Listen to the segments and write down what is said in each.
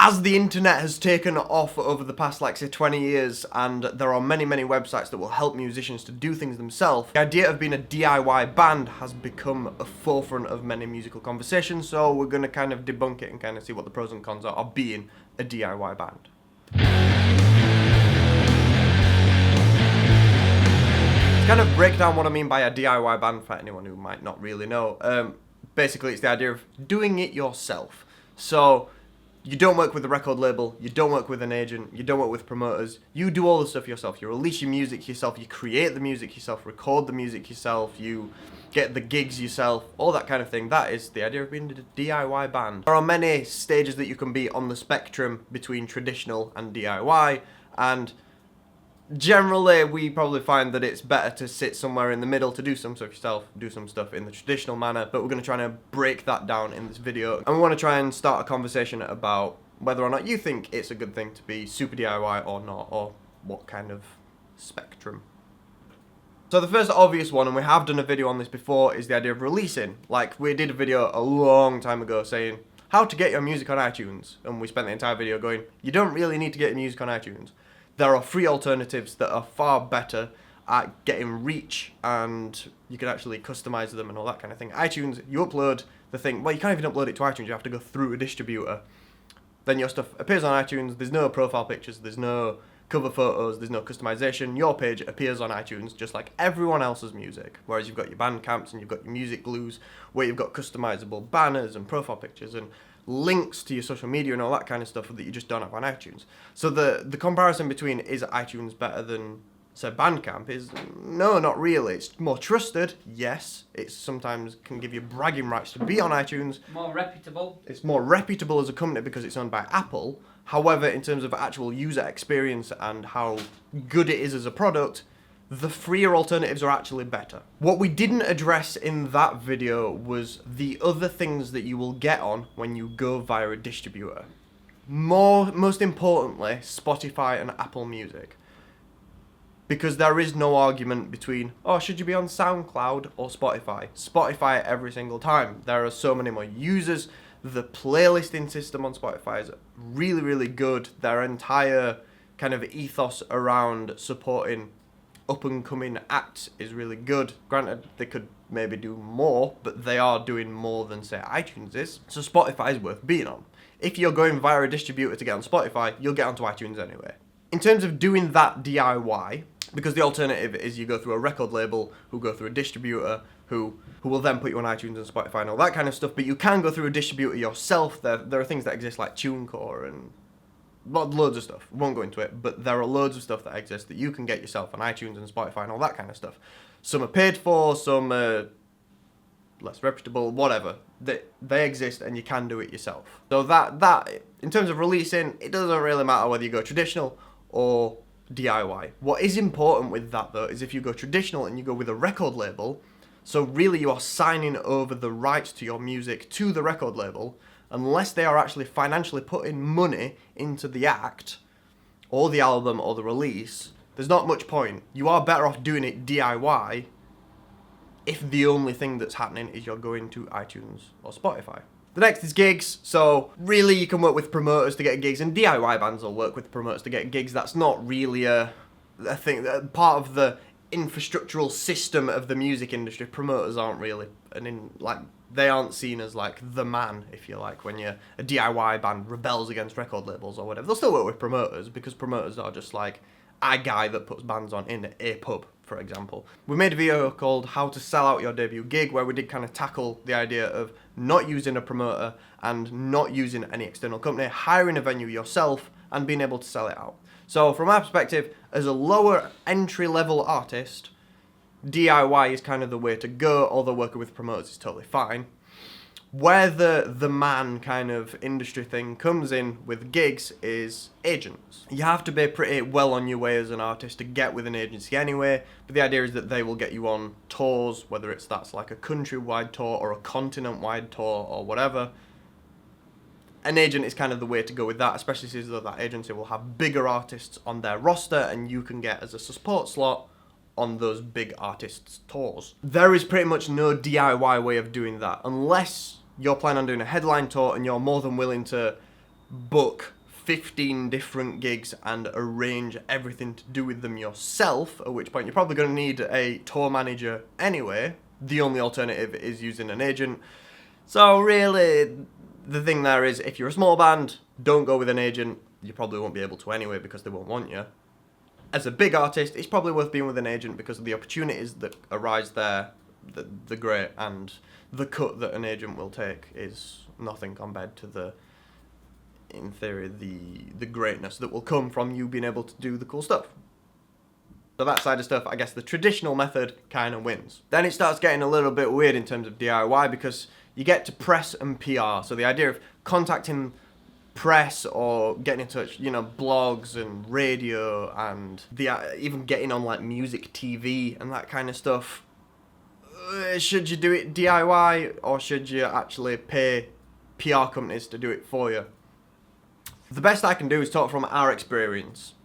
As the internet has taken off over the past, like, say, 20 years, and there are many, many websites that will help musicians to do things themselves, the idea of being a DIY band has become a forefront of many musical conversations, so we're going to kind of debunk it and kind of see what the pros and cons are of being a DIY band. To kind of break down what I mean by a DIY band for anyone who might not really know, basically it's the idea of doing it yourself. So you don't work with a record label, you don't work with an agent, you don't work with promoters, you do all the stuff yourself. You release your music yourself, you create the music yourself, record the music yourself, you get the gigs yourself, all that kind of thing. That is the idea of being a DIY band. There are many stages that you can be on the spectrum between traditional and DIY, and generally, we probably find that it's better to sit somewhere in the middle to do some stuff yourself, do some stuff in the traditional manner, but we're going to try and break that down in this video. And we want to try and start a conversation about whether or not you think it's a good thing to be super DIY or not, or what kind of spectrum. So the first obvious one, and we have done a video on this before, is the idea of releasing. Like, we did a video a long time ago saying how to get your music on iTunes, and we spent the entire video going, you don't really need to get your music on iTunes. There are free alternatives that are far better at getting reach, and you can actually customize them and all that kind of thing. iTunes, you upload the thing, well, you can't even upload it to iTunes, you have to go through a distributor. Then your stuff appears on iTunes, there's no profile pictures, there's no cover photos, there's no customization. Your page appears on iTunes just like everyone else's music. Whereas you've got your Bandcamps and you've got your Music Glues, where you've got customizable banners and profile pictures and links to your social media and all that kind of stuff that you just don't have on iTunes. So the comparison between is iTunes better than, say, Bandcamp is no, not really. It's more trusted, yes. It sometimes can give you bragging rights to be on iTunes. More reputable. It's more reputable as a company because it's owned by Apple. However, in terms of actual user experience and how good it is as a product, the freer alternatives are actually better. What we didn't address in that video was the other things that you will get on when you go via a distributor. Most importantly, Spotify and Apple Music. Because there is no argument between, oh, should you be on SoundCloud or Spotify? Spotify every single time. There are so many more users. The playlisting system on Spotify is really, really good. Their entire kind of ethos around supporting up-and-coming acts is really good. Granted, they could maybe do more, but they are doing more than, say, iTunes is. So Spotify is worth being on. If you're going via a distributor to get on Spotify, you'll get onto iTunes anyway. In terms of doing that DIY, because the alternative is you go through a record label, who go through a distributor, who will then put you on iTunes and Spotify and all that kind of stuff, but you can go through a distributor yourself. There are things that exist like TuneCore and loads of stuff. Won't go into it, but there are loads of stuff that exists that you can get yourself on iTunes and Spotify and all that kind of stuff. Some are paid for, some are less reputable, whatever. They exist and you can do it yourself. So that in terms of releasing, it doesn't really matter whether you go traditional or DIY. What is important with that though is if you go traditional and you go with a record label, so really you are signing over the rights to your music to the record label, unless they are actually financially putting money into the act, or the album, or the release, there's not much point. You are better off doing it DIY if the only thing that's happening is you're going to iTunes or Spotify. The next is gigs. So really you can work with promoters to get gigs, and DIY bands will work with promoters to get gigs. That's not really a thing. Part of the infrastructural system of the music industry. Promoters aren't really they aren't seen as like the man, if you like, when a DIY band rebels against record labels or whatever. They'll still work with promoters because promoters are just like a guy that puts bands on in a pub, for example. We made a video called How to Sell Out Your Debut Gig, where we did kind of tackle the idea of not using a promoter and not using any external company, hiring a venue yourself and being able to sell it out. So from my perspective, as a lower entry level artist, DIY is kind of the way to go, although working with promoters is totally fine. Where the man kind of industry thing comes in with gigs is agents. You have to be pretty well on your way as an artist to get with an agency anyway, but the idea is that they will get you on tours, whether that's like a country-wide tour or a continent-wide tour or whatever. An agent is kind of the way to go with that, especially since that agency will have bigger artists on their roster and you can get as a support slot on those big artists' tours. There is pretty much no DIY way of doing that, unless you're planning on doing a headline tour and you're more than willing to book 15 different gigs and arrange everything to do with them yourself, at which point you're probably going to need a tour manager anyway. The only alternative is using an agent. So really, the thing there is, if you're a small band, don't go with an agent. You probably won't be able to anyway because they won't want you. As a big artist, it's probably worth being with an agent because of the opportunities that arise there, the great, and the cut that an agent will take is nothing compared to the, in theory, the greatness that will come from you being able to do the cool stuff. So that side of stuff, I guess the traditional method kind of wins. Then it starts getting a little bit weird in terms of DIY because you get to press and PR. So the idea of contacting press or getting in touch, you know, blogs and radio and even getting on like music TV and that kind of stuff. Should you do it DIY or should you actually pay PR companies to do it for you? The best I can do is talk from our experience.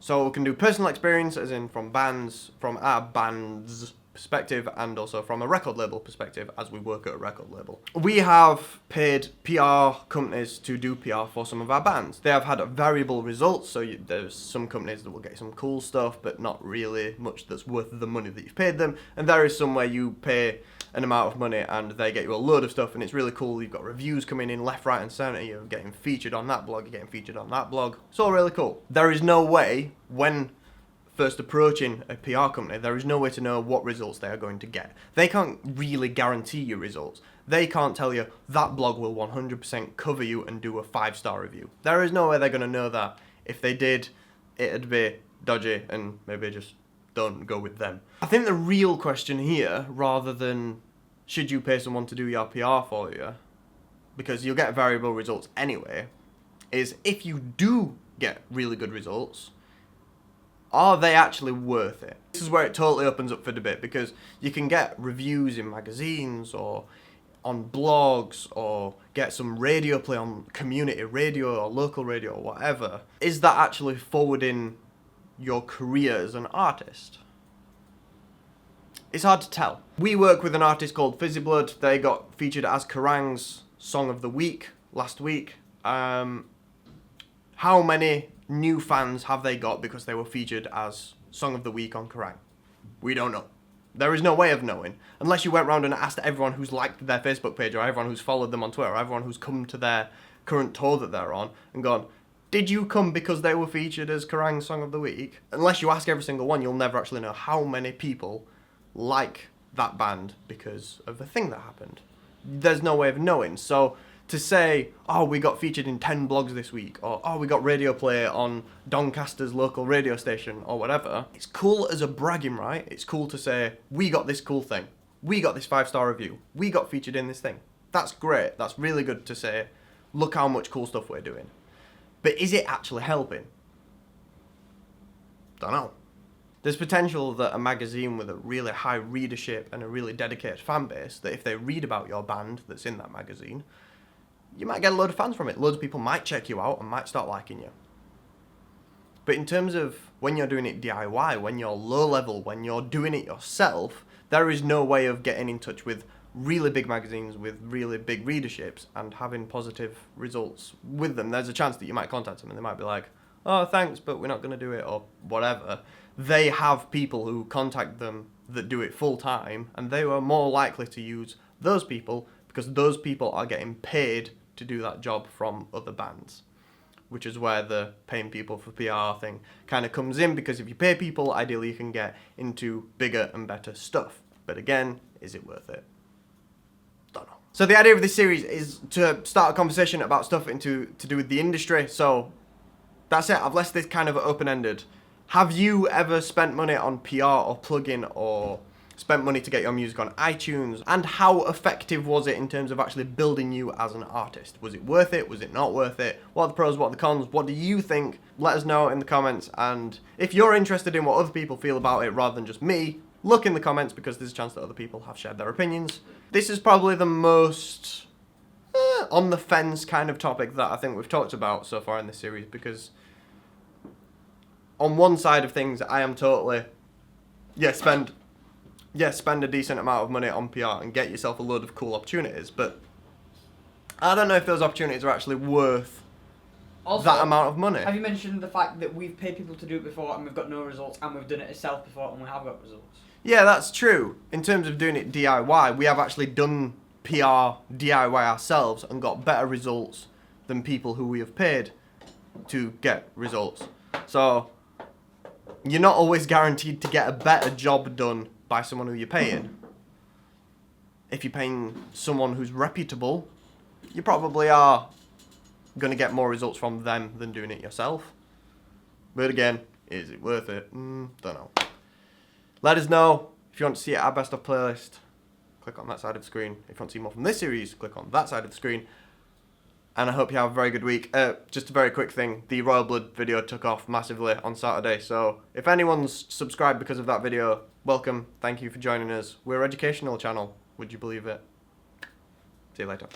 So we can do personal experience, as in from our band's perspective, and also from a record label perspective, as we work at a record label. We have paid PR companies to do PR for some of our bands. They have had variable results, so there's some companies that will get some cool stuff, but not really much that's worth the money that you've paid them, and there is some where you pay an amount of money and they get you a load of stuff and it's really cool. You've got reviews coming in left, right and centre, you're getting featured on that blog, you're getting featured on that blog. It's all really cool. There is no way, when first approaching a PR company, there is no way to know what results they are going to get. They can't really guarantee you results. They can't tell you that blog will 100% cover you and do a 5-star review. There is no way they're going to know that. If they did, it'd be dodgy and maybe just don't go with them. I think the real question here, rather than should you pay someone to do your PR for you, because you'll get variable results anyway, is if you do get really good results, are they actually worth it? This is where it totally opens up for debate, because you can get reviews in magazines or on blogs or get some radio play on community radio or local radio or whatever. Is that actually forwarding your career as an artist? It's hard to tell. We work with an artist called Fizzy Blood. They got featured as Kerrang's Song of the Week last week. How many new fans have they got because they were featured as Song of the Week on Kerrang? We don't know. There is no way of knowing. Unless you went around and asked everyone who's liked their Facebook page or everyone who's followed them on Twitter or everyone who's come to their current tour that they're on and gone, did you come because they were featured as Kerrang's Song of the Week? Unless you ask every single one, you'll never actually know how many people like that band because of the thing that happened. There's no way of knowing. So to say, oh, we got featured in 10 blogs this week, or oh, we got radio play on Doncaster's local radio station, or whatever, it's cool as a bragging right. It's cool to say, we got this cool thing. We got this 5-star review. We got featured in this thing. That's great. That's really good to say, look how much cool stuff we're doing. But is it actually helping? Don't know. There's potential that a magazine with a really high readership and a really dedicated fan base, that if they read about your band that's in that magazine, you might get a load of fans from it. Loads of people might check you out and might start liking you. But in terms of when you're doing it DIY, when you're low level, when you're doing it yourself, there is no way of getting in touch with really big magazines with really big readerships and having positive results with them. There's a chance that you might contact them and they might be like, oh, thanks, but we're not going to do it, or whatever. They have people who contact them that do it full time, and they are more likely to use those people because those people are getting paid to do that job from other bands, which is where the paying people for PR thing kind of comes in, because if you pay people, ideally you can get into bigger and better stuff. But again, is it worth it? Don't know. So the idea of this series is to start a conversation about stuff to do with the industry. So that's it. I've left this kind of open-ended. Have you ever spent money on PR or plugin, or spent money to get your music on iTunes? And how effective was it in terms of actually building you as an artist? Was it worth it? Was it not worth it? What are the pros? What are the cons? What do you think? Let us know in the comments. And if you're interested in what other people feel about it rather than just me, look in the comments, because there's a chance that other people have shared their opinions. This is probably the most on the fence kind of topic that I think we've talked about so far in this series, because on one side of things, I am totally, spend a decent amount of money on PR and get yourself a load of cool opportunities, but I don't know if those opportunities are actually worth Also, that amount of money. Have you mentioned the fact that we've paid people to do it before and we've got no results, and we've done it ourselves before and we have got results? Yeah, that's true. In terms of doing it DIY, we have actually done PR DIY ourselves and got better results than people who we have paid to get results. So, you're not always guaranteed to get a better job done by someone who you're paying. If you're paying someone who's reputable, you probably are going to get more results from them than doing it yourself. But again, is it worth it? Don't know. Let us know if you want to see our best of playlist. Click on that side of the screen. If you want to see more from this series, click on that side of the screen. And I hope you have a very good week. Just a very quick thing. The Royal Blood video took off massively on Saturday. So if anyone's subscribed because of that video, welcome. Thank you for joining us. We're an educational channel. Would you believe it? See you later.